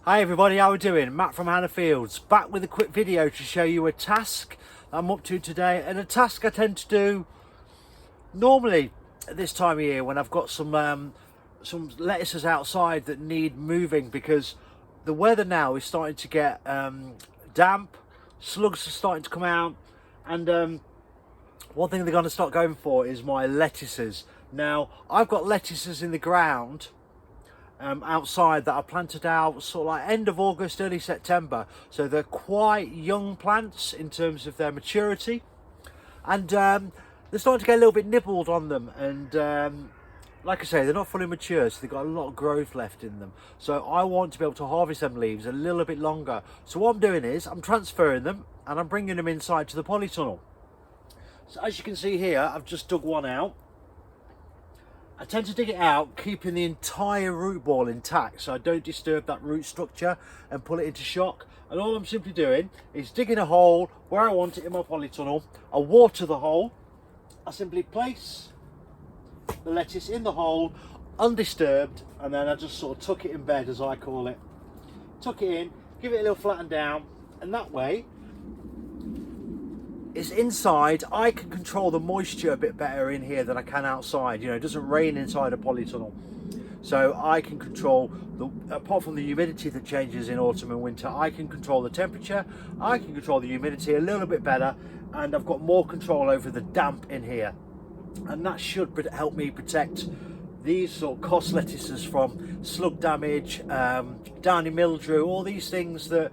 Hi everybody, how are we doing? Matt from Hannah Fields, back with a quick video to show you a task I'm up to today, and a task I tend to do normally at this time of year when I've got some lettuces outside that need moving, because the weather now is starting to get damp, slugs are starting to come out, and one thing they're going to start going for is my lettuces. Now I've got lettuces in the ground outside that I planted out sort of like end of August, early September, so they're quite young plants in terms of their maturity, and they're starting to get a little bit nibbled on them, and like I say, they're not fully mature, so they've got a lot of growth left in them. So I want to be able to harvest them leaves a little bit longer. So what I'm doing is I'm transferring them and I'm bringing them inside to the polytunnel. So as you can see here, I've just dug one out. I tend to dig it out, keeping the entire root ball intact so I don't disturb that root structure and pull it into shock. And all I'm simply doing is digging a hole where I want it in my polytunnel. I water the hole. I simply place the lettuce in the hole undisturbed, and then I just sort of tuck it in bed, as I call it. Tuck it in, give it a little flatten down, and that way it's inside. I can control the moisture a bit better in here than I can outside. You know, it doesn't rain inside a polytunnel, so I can control apart from the humidity that changes in autumn and winter, I can control the temperature, I can control the humidity a little bit better, and I've got more control over the damp in here, and that should help me protect these sort of cost lettuces from slug damage, downy mildew, all these things that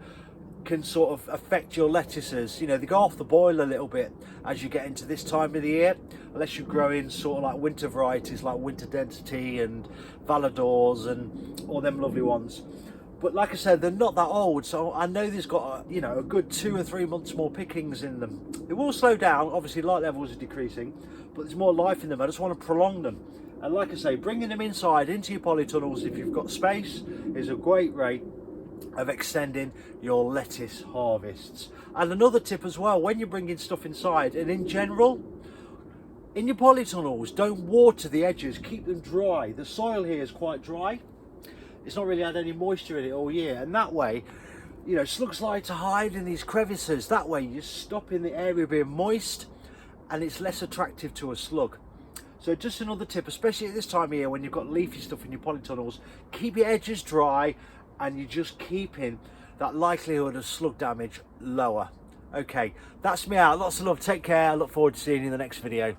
can sort of affect your lettuces. You know, they go off the boil a little bit as you get into this time of the year, unless you're growing sort of like winter varieties like Winter Density and Valadors and all them lovely ones. But like I said, they're not that old, so I know there's got a, you know, a good 2 or 3 months more pickings in them. They will slow down, obviously light levels are decreasing, but there's more life in them. I just want to prolong them. And like I say, bringing them inside into your polytunnels if you've got space is a great rate of extending your lettuce harvests. And another tip as well, when you're bringing stuff inside, and in general in your polytunnels, don't water the edges, keep them dry. The soil here is quite dry, it's not really had any moisture in it all year, and that way, you know, slugs like to hide in these crevices. That way you're stopping the area being moist and it's less attractive to a slug. So just another tip, especially at this time of year when you've got leafy stuff in your polytunnels, keep your edges dry, and you're just keeping that likelihood of slug damage lower. Okay, that's me out. Lots of love. Take care. I look forward to seeing you in the next video.